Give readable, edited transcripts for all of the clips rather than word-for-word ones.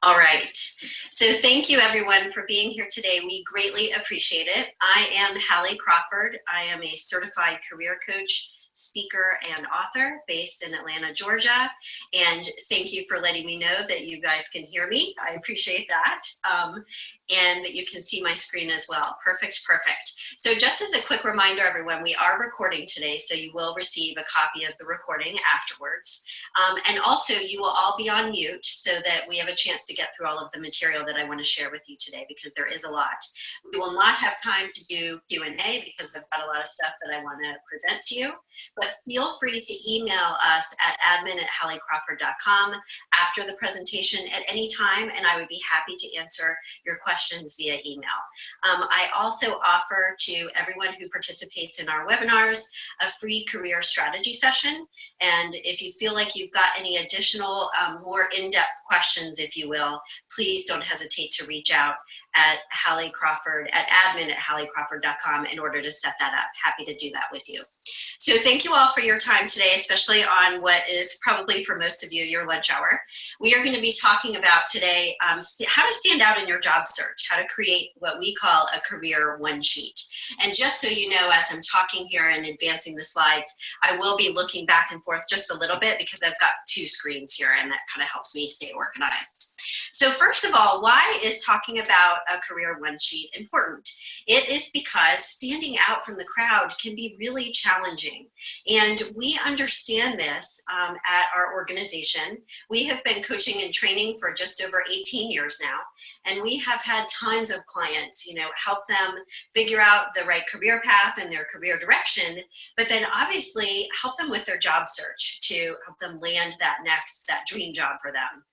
All right. So thank you everyone for being here today. We greatly appreciate it. I am Hallie Crawford. I am a certified career coach, speaker, and author based in Atlanta, Georgia. And thank you for letting me know that you guys can hear me. I appreciate that. And that you can see my screen as well. Perfect, perfect. So just as a quick reminder, everyone, we are recording today, so you will receive a copy of the recording afterwards. And also, you will all be on mute so that we have a chance to get through all of the material that I want to share with you today, because there is a lot. We will not have time to do Q&A because I've got a lot of stuff that I want to present to you, but feel free to email us at admin@halliecrawford.com after the presentation at any time, and I would be happy to answer your questions via email. I also offer to everyone who participates in our webinars a free career strategy session, and if you feel like you've got any additional more in-depth questions, if you will, please don't hesitate to reach out at admin@halliecrawford.com in order to set that up. Happy to do that with you. So thank you all for your time today, especially on what is probably for most of you your lunch hour. We are going to be talking about today how to stand out in your job search, how to create what we call a career one sheet. And just so you know, as I'm talking here and advancing the slides, I will be looking back and forth just a little bit because I've got two screens here, and that kind of helps me stay organized. So first of all, why is talking about a career one sheet important? It is because standing out from the crowd can be really challenging. And we understand this at our organization. We have been coaching and training for just over 18 years now. And we have had tons of clients, help them figure out the right career path and their career direction, but then obviously help them with their job search to help them land that dream job for them.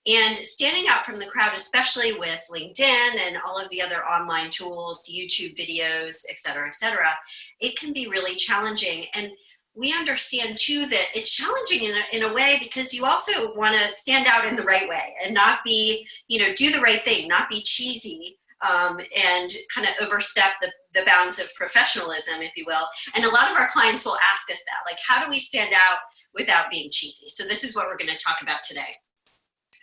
And standing out from the crowd, especially with LinkedIn and all of the other online tools, YouTube videos, et cetera, it can be really challenging. And we understand too that it's challenging in a way because you also want to stand out in the right way and not be, do the right thing, not be cheesy and kind of overstep the bounds of professionalism, if you will. And a lot of our clients will ask us that, like, how do we stand out without being cheesy? So this is what we're going to talk about today.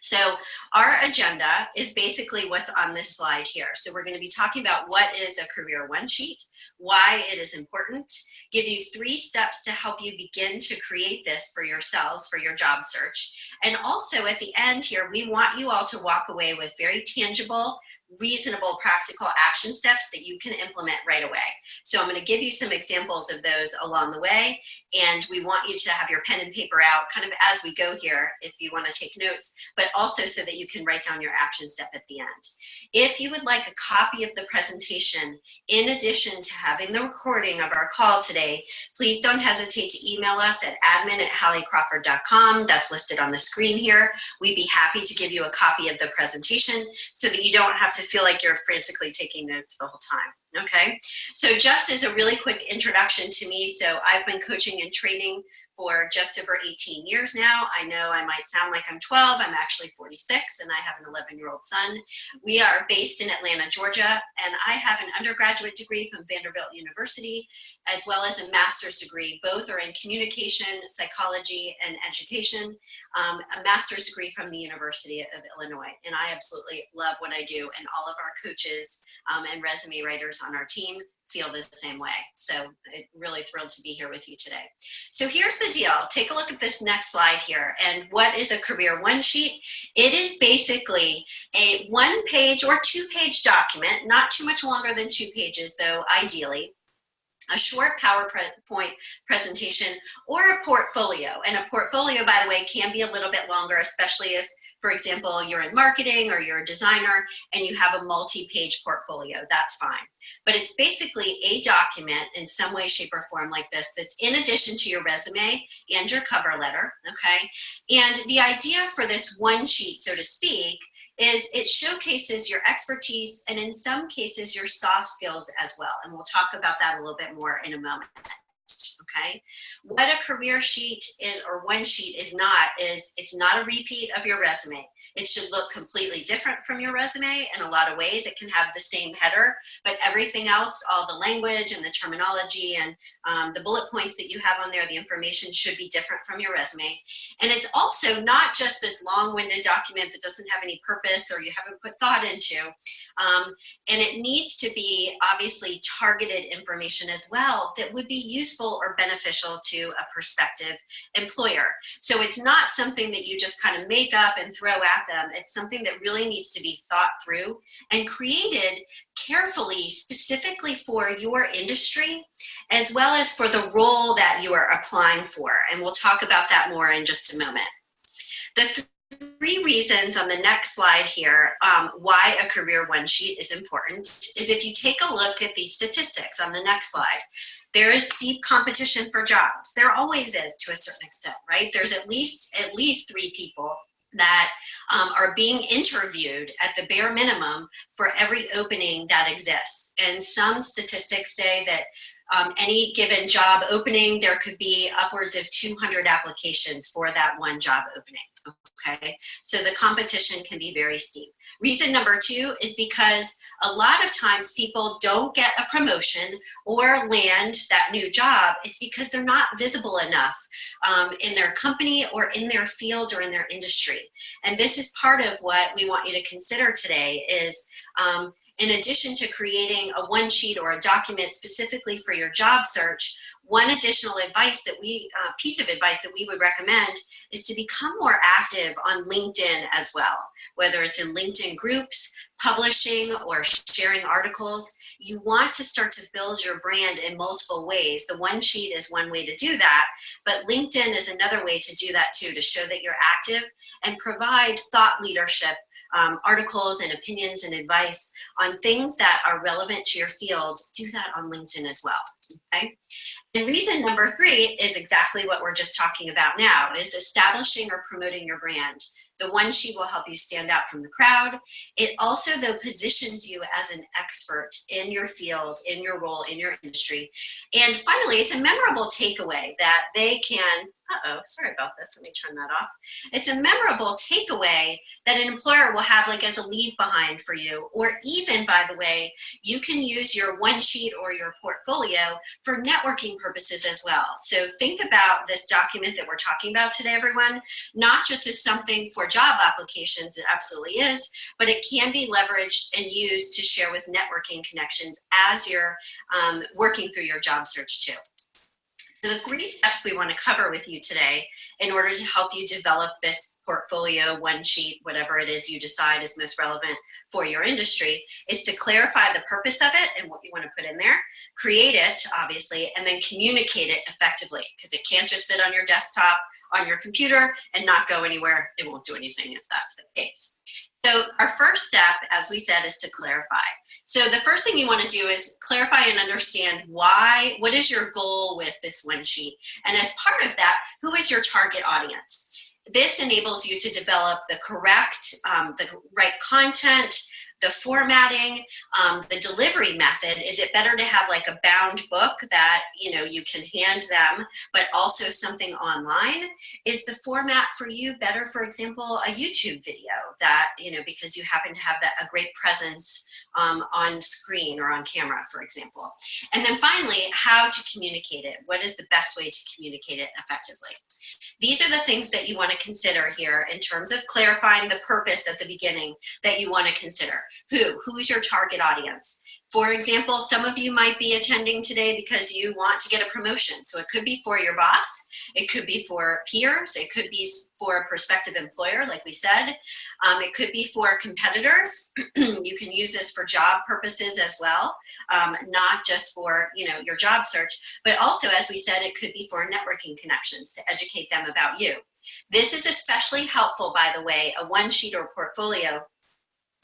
So our agenda is basically what's on this slide here. So we're going to be talking about what is a career one sheet, why it is important, give you 3 steps to help you begin to create this for yourselves, for your job search. And also at the end here, we want you all to walk away with very tangible, reasonable, practical action steps that you can implement right away. So I'm going to give you some examples of those along the way, and we want you to have your pen and paper out kind of as we go here if you want to take notes, but also so that you can write down your action step at the end. If you would like a copy of the presentation, in addition to having the recording of our call today, please don't hesitate to email us at admin@halliecrawford.com. That's listed on the screen here. We'd be happy to give you a copy of the presentation so that you don't have to feel like you're frantically taking notes the whole time. Okay, so just as a really quick introduction to me, so I've been coaching and training for just over 18 years now. I know I might sound like I'm 12, I'm actually 46, and I have an 11-year-old son. We are based in Atlanta, Georgia, and I have an undergraduate degree from Vanderbilt University, as well as a master's degree. Both are in communication, psychology, and education, a master's degree from the University of Illinois. And I absolutely love what I do, and all of our coaches and resume writers on our team feel the same way. So I'm really thrilled to be here with you today. So here's the deal. Take a look at this next slide here. And what is a career one sheet? It is basically a 1-page or 2-page document, not too much longer than 2 pages though, ideally. A short PowerPoint presentation or a portfolio. And a portfolio, by the way, can be a little bit longer, especially if, for example, you're in marketing or you're a designer and you have a multi-page portfolio. That's fine. But it's basically a document in some way, shape, or form like this that's in addition to your resume and your cover letter, okay? And the idea for this one sheet, so to speak, is it showcases your expertise and in some cases your soft skills as well. And we'll talk about that a little bit more in a moment. Okay. What a career sheet is, or one sheet is not, is it's not a repeat of your resume. It should look completely different from your resume in a lot of ways. It can have the same header, but everything else, all the language and the terminology and the bullet points that you have on there, the information should be different from your resume. And it's also not just this long-winded document that doesn't have any purpose or you haven't put thought into. And it needs to be obviously targeted information as well that would be useful or beneficial to a prospective employer. So it's not something that you just kind of make up and throw at them. It's something that really needs to be thought through and created carefully, specifically for your industry, as well as for the role that you are applying for. And we'll talk about that more in just a moment. The three reasons on the next slide here why a career one sheet is important is if you take a look at these statistics on the next slide. There is steep competition for jobs. There always is to a certain extent, right? There's at least 3 people that are being interviewed at the bare minimum for every opening that exists. And some statistics say that any given job opening, there could be upwards of 200 applications for that one job opening, okay? So the competition can be very steep. Reason number 2 is because a lot of times people don't get a promotion or land that new job. It's because they're not visible enough in their company or in their field or in their industry. And this is part of what we want you to consider today is in addition to creating a one sheet or a document specifically for your job search, one additional advice that piece of advice that we would recommend is to become more active on LinkedIn as well. Whether it's in LinkedIn groups, publishing, or sharing articles, you want to start to build your brand in multiple ways. The one sheet is one way to do that, but LinkedIn is another way to do that too, to show that you're active and provide thought leadership articles and opinions and advice on things that are relevant to your field. Do that on LinkedIn as well, okay? And reason number 3 is exactly what we're just talking about now, is establishing or promoting your brand. The one sheet will help you stand out from the crowd. It also, though, positions you as an expert in your field, in your role, in your industry. And finally, it's a memorable takeaway that they can, sorry about this, let me turn that off. It's a memorable takeaway that an employer will have like as a leave behind for you, or even, by the way, you can use your one sheet or your portfolio for networking purposes as well. So think about this document that we're talking about today, everyone, not just as something for job applications, it absolutely is, but it can be leveraged and used to share with networking connections as you're working through your job search too. So the 3 steps we want to cover with you today in order to help you develop this portfolio, one sheet, whatever it is you decide is most relevant for your industry, is to clarify the purpose of it and what you want to put in there, create it, obviously, and then communicate it effectively, because it can't just sit on your desktop, on your computer, and not go anywhere. It won't do anything if that's the case. So our first step, as we said, is to clarify. So the first thing you want to do is clarify and understand why, what is your goal with this one sheet? And as part of that, who is your target audience? This enables you to develop the right content, the formatting, the delivery method. Is it better to have like a bound book that you can hand them, but also something online? Is the format for you better, for example, a YouTube video that, because you happen to have a great presence on screen or on camera, for example? And then finally, how to communicate it. What is the best way to communicate it effectively? These are the things that you want to consider here in terms of clarifying the purpose at the beginning that you want to consider. Who's your target audience? For example, some of you might be attending today because you want to get a promotion. So it could be for your boss, it could be for peers, it could be for a prospective employer, like we said. It could be for competitors. You can use this for job purposes as well, not just for your job search, but also, as we said, it could be for networking connections to educate them about you. This is especially helpful, by the way. A one sheet or portfolio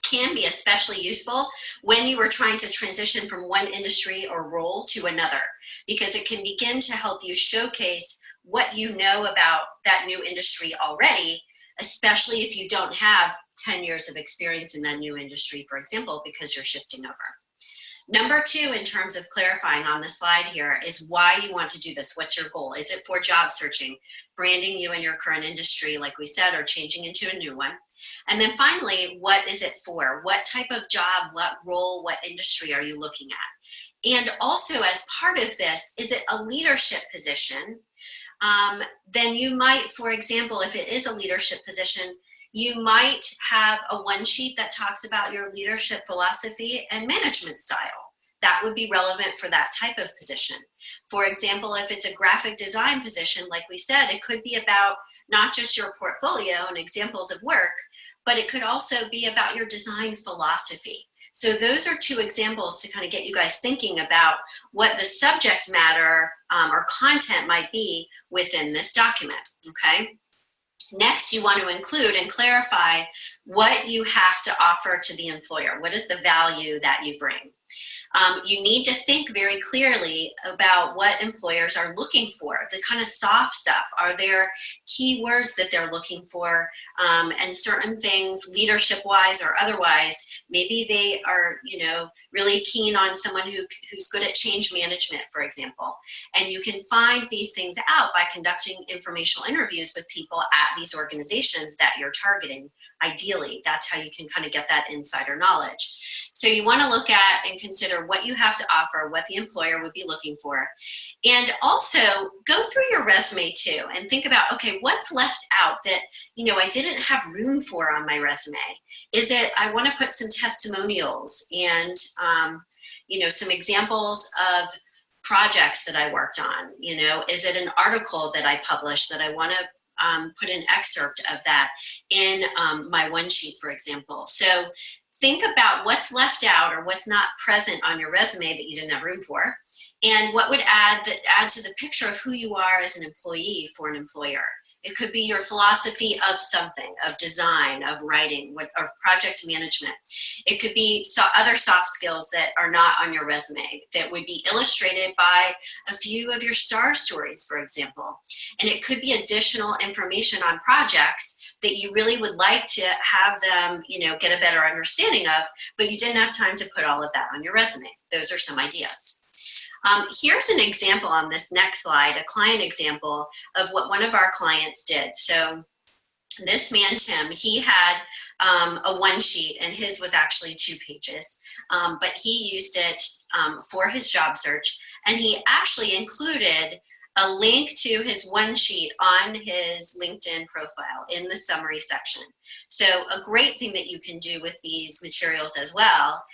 can be especially useful when you are trying to transition from one industry or role to another, because it can begin to help you showcase what you know about that new industry already, especially if you don't have 10 years of experience in that new industry, for example, because you're shifting over. Number two, in terms of clarifying on the slide here, is why you want to do this. What's your goal? Is it for job searching, branding you in your current industry, like we said, or changing into a new one? And then finally, what is it for? What type of job, what role, what industry are you looking at? And also, as part of this, is it a leadership position? Then you might, for example, if it is a leadership position, you might have a one sheet that talks about your leadership philosophy and management style. That would be relevant for that type of position. For example, if it's a graphic design position, like we said, it could be about not just your portfolio and examples of work, but it could also be about your design philosophy. So those are two examples to kind of get you guys thinking about what the subject matter or content might be within this document, okay? Next, you want to include and clarify what you have to offer to the employer. What is the value that you bring? You need to think very clearly about what employers are looking for, the kind of soft stuff. Are there keywords that they're looking for, and certain things, leadership-wise or otherwise, maybe they are, really keen on someone who's good at change management, for example. And you can find these things out by conducting informational interviews with people at these organizations that you're targeting. Ideally, that's how you can kind of get that insider knowledge. So you want to look at and consider what you have to offer, what the employer would be looking for. And also go through your resume too and think about, okay, what's left out that, I didn't have room for on my resume? Is it, I want to put some testimonials and, some examples of projects that I worked on? Is it an article that I published that I want to put an excerpt of that in my one sheet, for example? So think about what's left out or what's not present on your resume that you didn't have room for, and what would add to the picture of who you are as an employee for an employer. It could be your philosophy of something, of design, of writing, of project management. It could be other soft skills that are not on your resume that would be illustrated by a few of your star stories, for example. And it could be additional information on projects that you really would like to have them, get a better understanding of, but you didn't have time to put all of that on your resume. Those are some ideas. Here's an example on this next slide, a client example of what one of our clients did. So this man, Tim, he had a one sheet, and his was actually 2 pages, but he used it for his job search, and he actually included a link to his one sheet on his LinkedIn profile in the summary section. So a great thing that you can do with these materials as well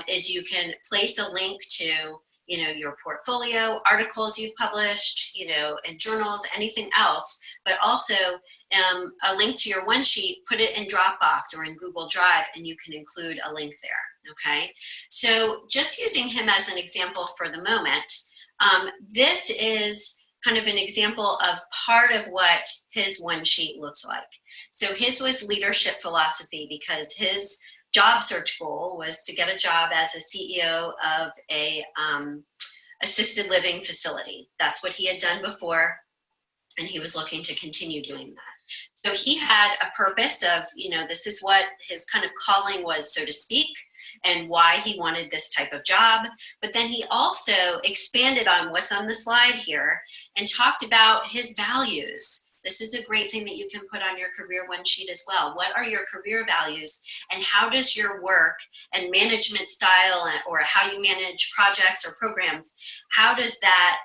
is you can place a link to your portfolio, articles you've published, and journals, anything else, but also a link to your one sheet, put it in Dropbox or in Google Drive, and you can include a link there, okay? So just using him as an example for the moment, this is kind of an example of part of what his one sheet looks like. So his was leadership philosophy, because his job search goal was to get a job as a CEO of a assisted living facility. That's what he had done before, and he was looking to continue doing that. So he had a purpose of, this is what his kind of calling was, so to speak, and why he wanted this type of job. But then he also expanded on what's on the slide here and talked about his values. This is a great thing that you can put on your career one sheet as well. What are your career values, and how does your work and management style, or how you manage projects or programs, how does that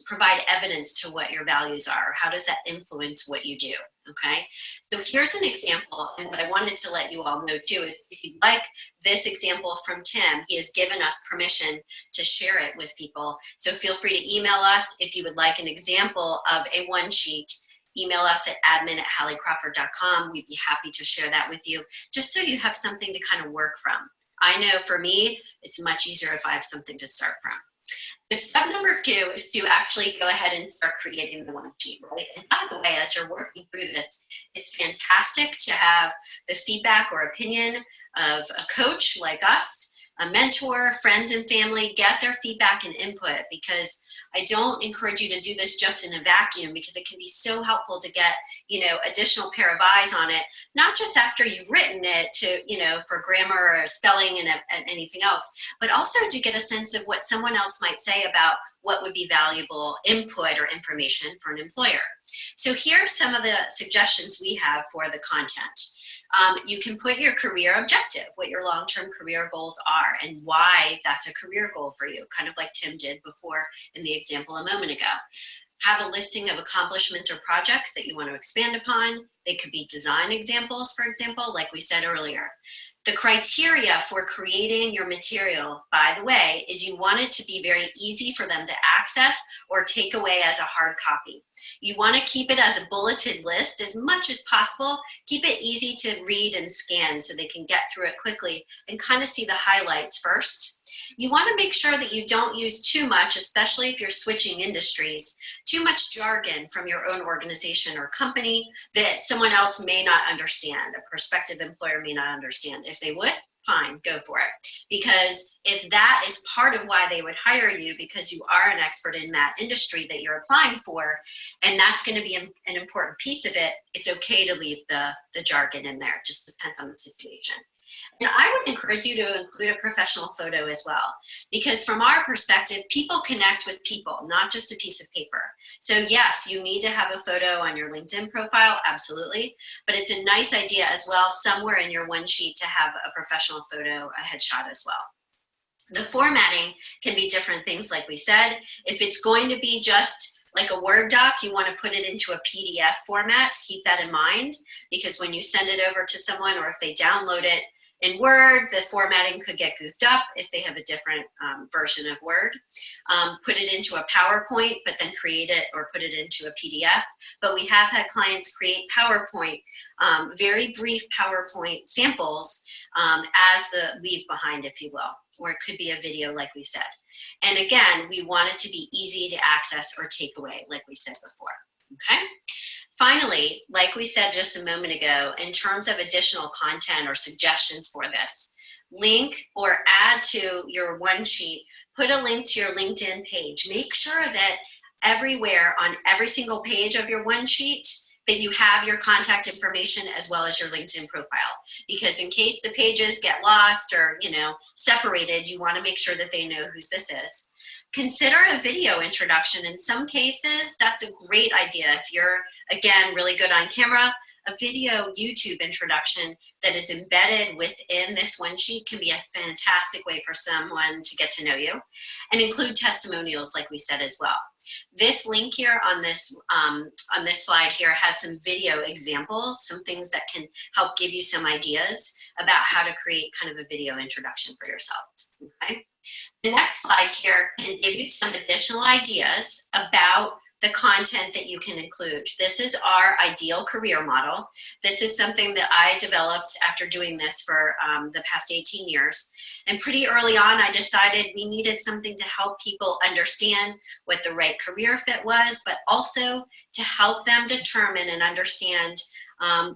provide evidence to what your values are? How does that influence what you do? Okay, so here's an example, and what I wanted to let you all know too is, if you'd like this example from Tim, he has given us permission to share it with people. So feel free to email us if you would like an example of a one sheet. Email us at admin@halliecrawford.com. We'd be happy to share that with you, just so you have something to kind of work from. I know for me, it's much easier if I have something to start from. So step number 2 is to actually go ahead and start creating the one sheet, right? And by the way, as you're working through this, it's fantastic to have the feedback or opinion of a coach like us, a mentor, friends and family. Get their feedback and input, because I don't encourage you to do this just in a vacuum, because it can be so helpful to get, additional pair of eyes on it, not just after you've written it to, for grammar or spelling and anything else, but also to get a sense of what someone else might say about what would be valuable input or information for an employer. So here are some of the suggestions we have for the content. You can put your career objective, what your long-term career goals are, and why that's a career goal for you, kind of like Tim did before in the example a moment ago. Have a listing of accomplishments or projects that you want to expand upon. They could be design examples, for example, like we said earlier. The criteria for creating your material, by the way, is you want it to be very easy for them to access or take away as a hard copy. You want to keep it as a bulleted list as much as possible. Keep it easy to read and scan so they can get through it quickly and kind of see the highlights first. You want to make sure that you don't use too much, especially if you're switching industries, too much jargon from your own organization or company that someone else may not understand, a prospective employer may not understand. If they would, fine, go for it. Because if that is part of why they would hire you, because you are an expert in that industry that you're applying for, and that's going to be an important piece of it, it's okay to leave the jargon in there. It just depends on the situation. And I would encourage you to include a professional photo as well, because from our perspective, people connect with people, not just a piece of paper. So yes, you need to have a photo on your LinkedIn profile, absolutely, but it's a nice idea as well somewhere in your one sheet to have a professional photo, a headshot as well. The formatting can be different things, like we said. If it's going to be just like a Word doc, you want to put it into a PDF format. Keep that in mind, because when you send it over to someone, or if they download it in Word, the formatting could get goofed up if they have a different version of Word. Put it into a PowerPoint, but then create it or put it into a PDF. But we have had clients create PowerPoint, very brief PowerPoint samples as the leave behind, if you will, or it could be a video like we said. And again, we want it to be easy to access or take away, like we said before, okay? Finally, like we said just a moment ago, in terms of additional content or suggestions for this, link or add to your one sheet, put a link to your LinkedIn page. Make sure that everywhere on every single page of your one sheet that you have your contact information as well as your LinkedIn profile. Because in case the pages get lost or, separated, you want to make sure that they know whose this is. Consider a video introduction. In some cases, that's a great idea. If you're, again, really good on camera, a video YouTube introduction that is embedded within this one sheet can be a fantastic way for someone to get to know you, and include testimonials, like we said as well. This link here on this slide here has some video examples, some things that can help give you some ideas about how to create kind of a video introduction for yourselves. Okay? The next slide here can give you some additional ideas about the content that you can include. This is our ideal career model. This is something that I developed after doing this for the past 18 years. And pretty early on, I decided we needed something to help people understand what the right career fit was, but also to help them determine and understand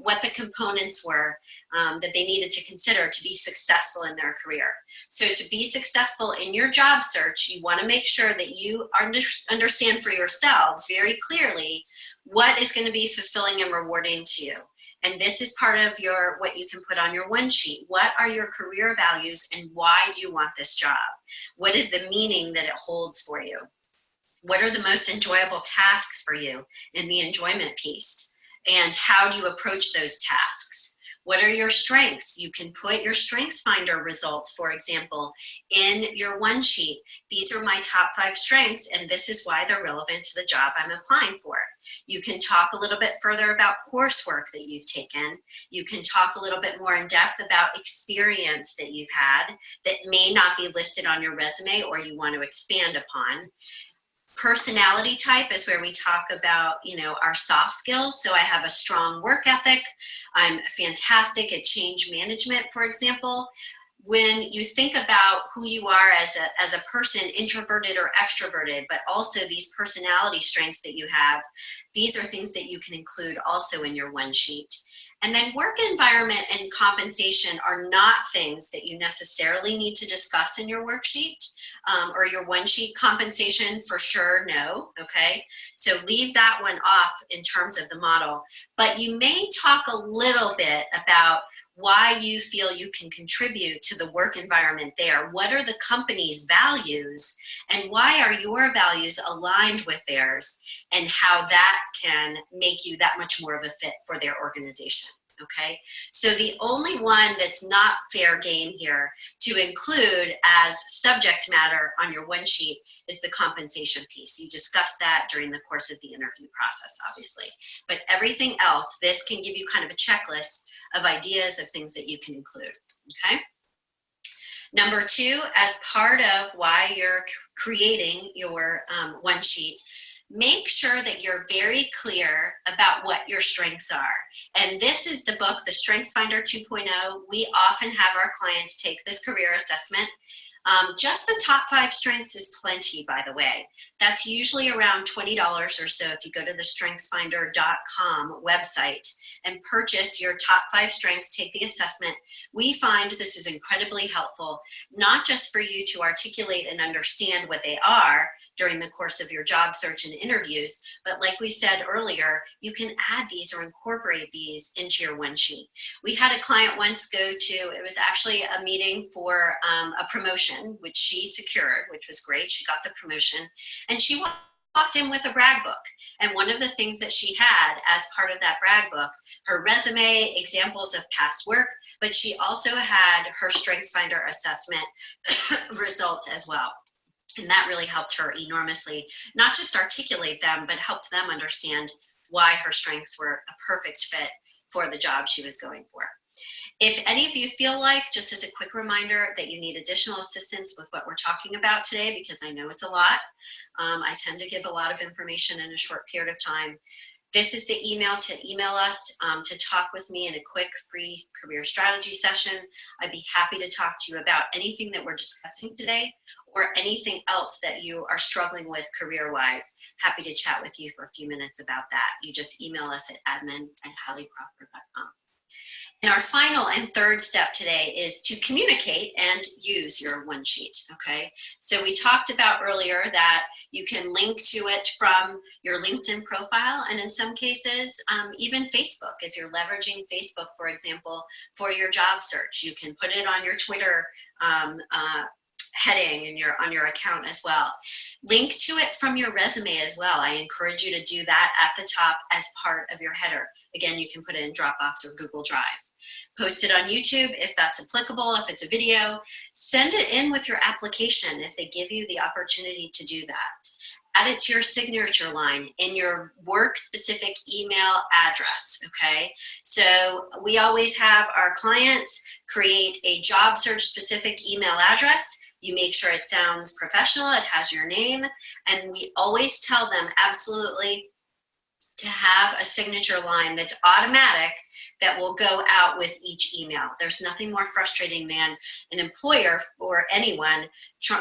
what the components were that they needed to consider to be successful in their career. So to be successful in your job search, you want to make sure that you understand for yourselves very clearly what is going to be fulfilling and rewarding to you. And this is part of what you can put on your one sheet. What are your career values and why do you want this job? What is the meaning that it holds for you? What are the most enjoyable tasks for you in the enjoyment piece? And how do you approach those tasks? What are your strengths? You can put your Strengths Finder results, for example, in your one sheet. These are my top 5 strengths, and this is why they're relevant to the job I'm applying for. You can talk a little bit further about coursework that you've taken. You can talk a little bit more in depth about experience that you've had that may not be listed on your resume or you want to expand upon. Personality type is where we talk about, our soft skills. So I have a strong work ethic. I'm fantastic at change management, for example. When you think about who you are as a person, introverted or extroverted, but also these personality strengths that you have, these are things that you can include also in your one sheet. And then work environment and compensation are not things that you necessarily need to discuss in your worksheet. or your one sheet compensation, for sure, no, okay? So leave that one off in terms of the model, but you may talk a little bit about why you feel you can contribute to the work environment there. What are the company's values, and why are your values aligned with theirs, and how that can make you that much more of a fit for their organization, okay? So the only one that's not fair game here to include as subject matter on your one sheet is the compensation piece. You discussed that during the course of the interview process, obviously. But everything else, this can give you kind of a checklist of ideas of things that you can include, okay? Number two, as part of why you're creating your one sheet, make sure that you're very clear about what your strengths are. And this is the book, The Strengths Finder 2.0. We often have our clients take this career assessment. Just the top 5 strengths is plenty, by the way. That's usually around $20 or so if you go to the strengthsfinder.com website and purchase your top 5 strengths, take the assessment. We find this is incredibly helpful, not just for you to articulate and understand what they are during the course of your job search and interviews, but like we said earlier, you can add these or incorporate these into your one sheet. We had a client once go to, it was actually a meeting for a promotion, which she secured, which was great. She got the promotion, and she walked in with a brag book. And one of the things that she had as part of that brag book, her resume, examples of past work, but she also had her StrengthsFinder assessment results as well. And that really helped her enormously, not just articulate them, but helped them understand why her strengths were a perfect fit for the job she was going for. If any of you feel like, just as a quick reminder, that you need additional assistance with what we're talking about today, because I know it's a lot, I tend to give a lot of information in a short period of time. This is the email to email us to talk with me in a quick free career strategy session. I'd be happy to talk to you about anything that we're discussing today or anything else that you are struggling with career-wise. Happy to chat with you for a few minutes about that. You just email us at admin@halliecrawford.com. And our final and third step today is to communicate and use your one sheet, okay? So we talked about earlier that you can link to it from your LinkedIn profile, and in some cases, even Facebook. If you're leveraging Facebook, for example, for your job search, you can put it on your Twitter heading and on your account as well. Link to it from your resume as well. I encourage you to do that at the top as part of your header. Again, you can put it in Dropbox or Google Drive. Post it on YouTube if that's applicable, if it's a video. Send it in with your application if they give you the opportunity to do that. Add it to your signature line in your work-specific email address, okay? So we always have our clients create a job search-specific email address. You make sure it sounds professional, it has your name, and we always tell them absolutely to have a signature line that's automatic that will go out with each email. There's nothing more frustrating than an employer or anyone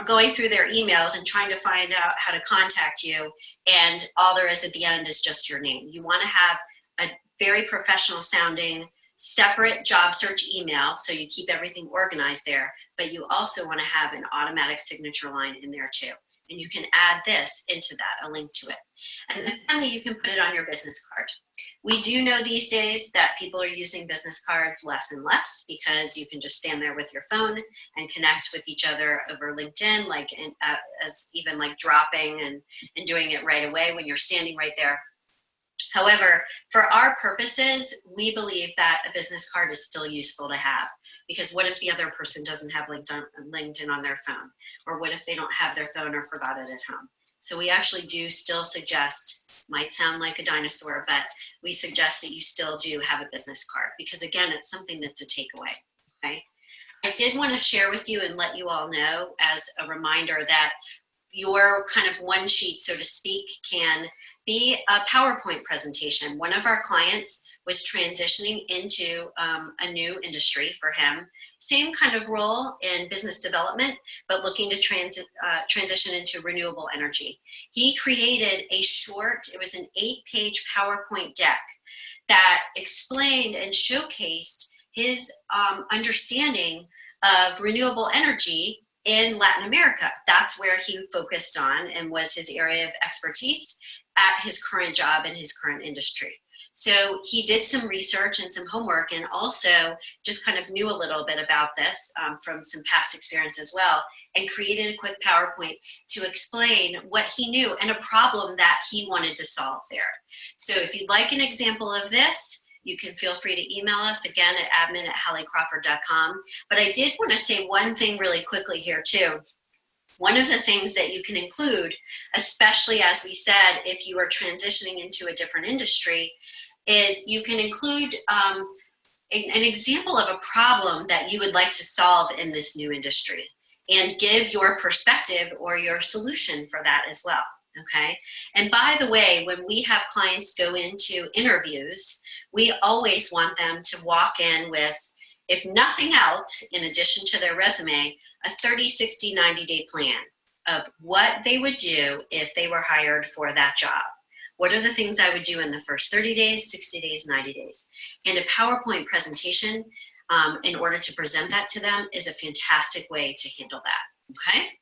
going through their emails and trying to find out how to contact you, and all there is at the end is just your name. You want to have a very professional sounding separate job search email so you keep everything organized there, but you also want to have an automatic signature line in there too. And you can add this into that, a link to it. And then finally, you can put it on your business card. We do know these days that people are using business cards less and less because you can just stand there with your phone and connect with each other over LinkedIn, as even like dropping and doing it right away when you're standing right there. However, for our purposes, we believe that a business card is still useful to have, because what if the other person doesn't have LinkedIn on their phone? Or what if they don't have their phone or forgot it at home? So we actually do still suggest, might sound like a dinosaur, but we suggest that you still do have a business card, because again, it's something that's a takeaway, okay? I did want to share with you and let you all know as a reminder that your kind of one sheet, so to speak, can be a PowerPoint presentation. One of our clients was transitioning into a new industry for him. Same kind of role in business development, but looking to transition into renewable energy. He created a short, it was an 8-page PowerPoint deck that explained and showcased his understanding of renewable energy in Latin America. That's where he focused on and was his area of expertise at his current job in his current industry. So he did some research and some homework, and also just kind of knew a little bit about this from some past experience as well, and created a quick PowerPoint to explain what he knew and a problem that he wanted to solve there. So if you'd like an example of this, you can feel free to email us again at admin@halliecrawford.com. But I did want to say one thing really quickly here too. One of the things that you can include, especially as we said, if you are transitioning into a different industry, is you can include an example of a problem that you would like to solve in this new industry and give your perspective or your solution for that as well. Okay. And by the way, when we have clients go into interviews, we always want them to walk in with, if nothing else, in addition to their resume, a 30, 60, 90-day plan of what they would do if they were hired for that job. What are the things I would do in the first 30 days, 60 days, 90 days? And a PowerPoint presentation in order to present that to them is a fantastic way to handle that, okay?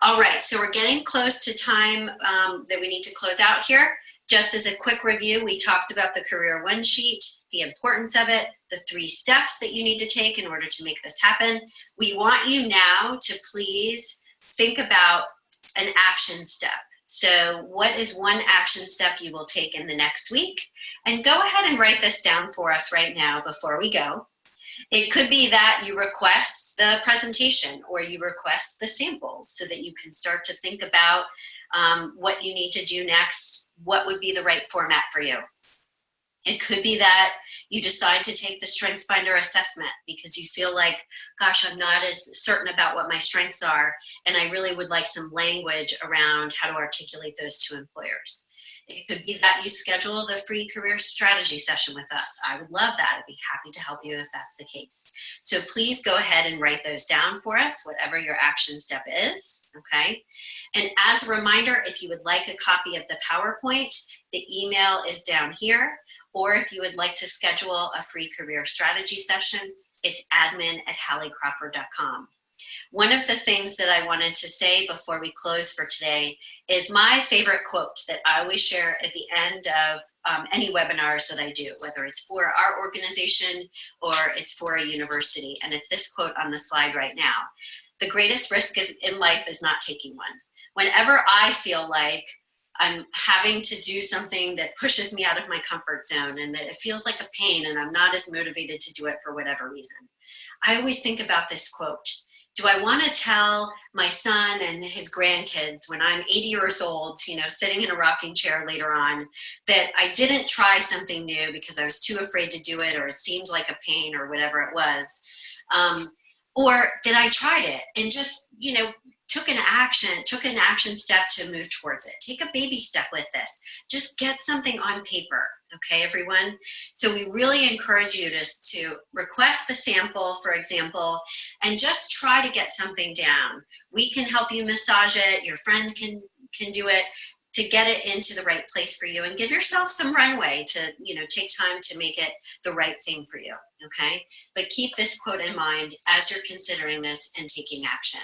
All right, so we're getting close to time that we need to close out here. Just as a quick review, we talked about the Career One Sheet, the importance of it, the 3 steps that you need to take in order to make this happen. We want you now to please think about an action step. So what is one action step you will take in the next week? And go ahead and write this down for us right now before we go. It could be that you request the presentation or you request the samples so that you can start to think about what you need to do next, what would be the right format for you. It could be that you decide to take the StrengthsFinder assessment because you feel like, gosh, I'm not as certain about what my strengths are, and I really would like some language around how to articulate those to employers. It could be that you schedule the free career strategy session with us. I would love that. I'd be happy to help you if that's the case. So please go ahead and write those down for us, whatever your action step is, okay? And as a reminder, if you would like a copy of the PowerPoint, the email is down here. Or if you would like to schedule a free career strategy session, it's admin@halliecrawford.com. One of the things that I wanted to say before we close for today is my favorite quote that I always share at the end of any webinars that I do, whether it's for our organization or it's for a university. And it's this quote on the slide right now. The greatest risk in life is not taking one. Whenever I feel like I'm having to do something that pushes me out of my comfort zone and that it feels like a pain and I'm not as motivated to do it for whatever reason, I always think about this quote. Do I want to tell my son and his grandkids when I'm 80 years old, you know, sitting in a rocking chair later on, that I didn't try something new because I was too afraid to do it or it seemed like a pain or whatever it was? Or did I try it and just, you know, took an action step to move towards it? Take a baby step with this. Just get something on paper, okay, everyone? So we really encourage you to request the sample, for example, and just try to get something down. We can help you massage it. Your friend can do it to get it into the right place for you, and give yourself some runway to, you know, take time to make it the right thing for you, okay? But keep this quote in mind as you're considering this and taking action.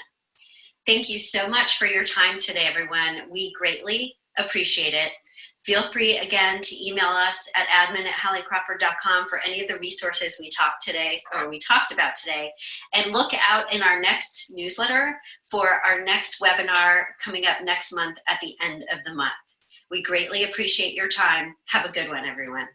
Thank you so much for your time today, everyone. We greatly appreciate it. Feel free again to email us at admin@halliecrawford.com for any of the resources we talked about today. And look out in our next newsletter for our next webinar coming up next month at the end of the month. We greatly appreciate your time. Have a good one, everyone.